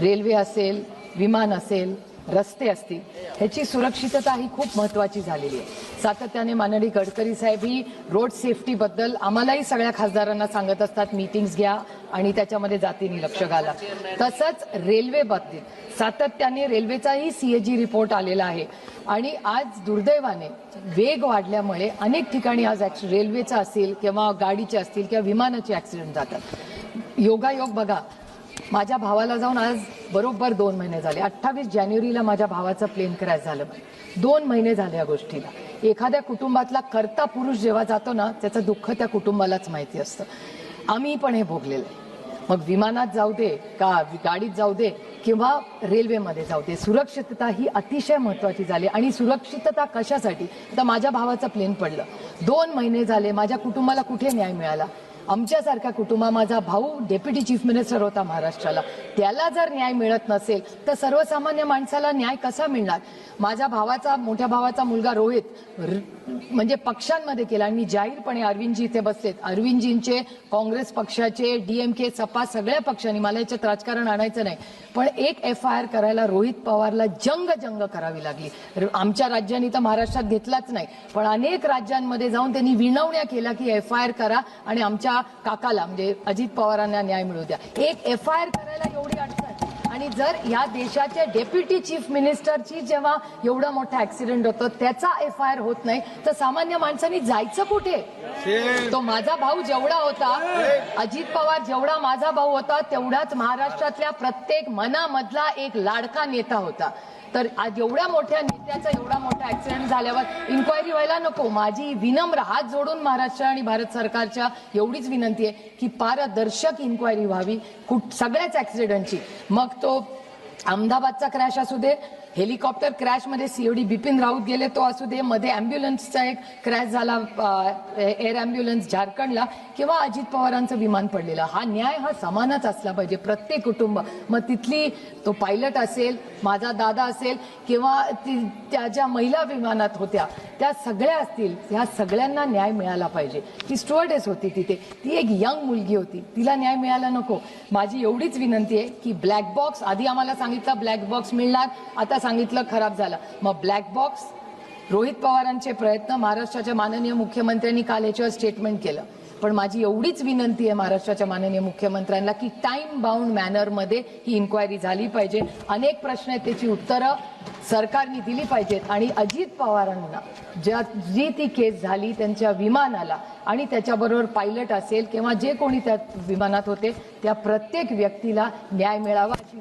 Railway असेल, विमान असेल, रस्ते असतील, ह्याची सुरक्षितता ही खूप महत्त्वाची झालेली आहे। सातत्याने माननीय गडकरी साहेब ही रोड सेफ्टीबद्दल आम्हालाही सगळ्या खासदारांना सांगत असतात, मीटिंग्स घ्या आणि त्याच्यामध्ये जातीने लक्ष घाला। तसंच रेल्वे बाबतीत सातत्याने रेल्वेचाही सीएजी रिपोर्ट आलेला आहे आणि आज दुर्दैवाने वेग वाढल्यामुळे अनेक ठिकाणी आज रेल्वेचा असेल किंवा गाडीचे असतील किंवा विमानाचे ॲक्सिडेंट जातात। योगायोग बघा, माझ्या भावाला जाऊन आज बरोबर 2 महिने झाले। 28 जानेवारीला माझ्या भावाचं प्लेन क्रॅश झालं। 2 महिने झाले या गोष्टीला। एखाद्या कुटुंबातला कर्ता पुरुष जेव्हा जातो ना, त्याचं दुःख त्या कुटुंबालाच माहिती असतं। आम्ही पण हे भोगलेलं आहे। मग विमानात जाऊ दे का गाडीत जाऊ दे किंवा रेल्वेमध्ये जाऊ दे, सुरक्षितता ही अतिशय महत्त्वाची झाली। आणि सुरक्षितता कशासाठी? तर माझ्या भावाचं प्लेन पडलं, 2 महिने झाले, माझ्या कुटुंबाला कुठे न्याय मिळाला? आमच्यासारख्या कुटुंबा, माझा भाऊ डेप्युटी चीफ मिनिस्टर होता महाराष्ट्राला, त्याला जर न्याय मिळत नसेल तर सर्वसामान्य माणसाला न्याय कसा मिळणार? माझ्या भावाचा, मोठ्या भावाचा मुलगा रोहित म्हणजे पक्षांमध्ये केला आणि मी जाहीरपणे अरविंदजी इथे बसलेत, अरविंदजींचे, काँग्रेस पक्षाचे, डीएमके, सपा सगळ्या पक्षांनी, मला याच्यात राजकारण आणायचं नाही, पण एक FIR करायला रोहित पवारला जंग करावी लागली। आमच्या राज्यांनी तर महाराष्ट्रात घेतलाच नाही, पण अनेक राज्यांमध्ये जाऊन त्यांनी विनवण्या केल्या की FIR करा आणि आमच्या काकाला म्हणजे अजित पवारांना न्याय मिळू द्या। एक FIR करायला एवढी अडचण, आणि जर या देशाचे डेप्युटी चीफ मिनिस्टरची जेव्हा एवढा मोठा ऍक्सिडेंट होतो त्याचा FIR होत नाही तर सामान्य माणसांनी जायचं कुठे? तो माझा भाऊ जेवढा होता, अजित पवार जेवढा माझा भाऊ होता, तेवढाच महाराष्ट्रातल्या प्रत्येक मनामधला एक लाडका नेता होता। तर आज एवढ्या मोठ्या नेत्याचा एवढा मोठा ऍक्सिडेंट झाल्यावर इन्क्वायरी व्हायला नको? माझी विनम्र हात जोडून महाराष्ट्र आणि भारत सरकारच्या एवढीच विनंती आहे की पारदर्शक इन्क्वायरी व्हावी सगळ्याच ऍक्सिडेंटची। मग तो अहमदाबादचा क्रॅश असू दे, हेलिकॉप्टर क्रॅशमध्ये COD बिपिन राऊत गेले तो असू दे, मध्ये अँब्युलन्सचा एक क्रॅश झाला एअर अँब्युलन्स झारखंडला, किंवा अजित पवारांचं विमान पडलेलं, हा न्याय हा समानच असला पाहिजे प्रत्येक कुटुंब। मग तिथली तो पायलट असेल, माझा दादा असेल किंवा त्या ज्या महिला विमानात होत्या त्या सगळ्या असतील, ह्या सगळ्यांना न्याय मिळाला पाहिजे। ती स्टुअर्डेस होती तिथे, ती एक यंग मुलगी होती, तिला न्याय मिळाला नको? माझी एवढीच विनंती आहे की ब्लॅक बॉक्स, आधी आम्हाला सांगितलं ब्लॅक बॉक्स मिळणार, आता सांगितलं खराब झाला, मग ब्लॅक बॉक्स। रोहित पवारांचे प्रयत्न, महाराष्ट्राच्या माननीय मुख्यमंत्र्यांनी काल याच्यावर स्टेटमेंट केलं, पण माझी एवढीच विनंती आहे महाराष्ट्राच्या माननीय मुख्यमंत्र्यांना की टाइम बाउंड मॅनरमध्ये ही इन्क्वायरी झाली पाहिजे। अनेक प्रश्न आहेत, त्याची उत्तरं सरकारने दिली पाहिजेत आणि अजित पवारांना जी ती केस झाली त्यांच्या विमानाला आणि त्याच्याबरोबर पायलट असेल किंवा जे कोणी त्या विमानात होते त्या प्रत्येक व्यक्तीला न्याय मिळावा अशी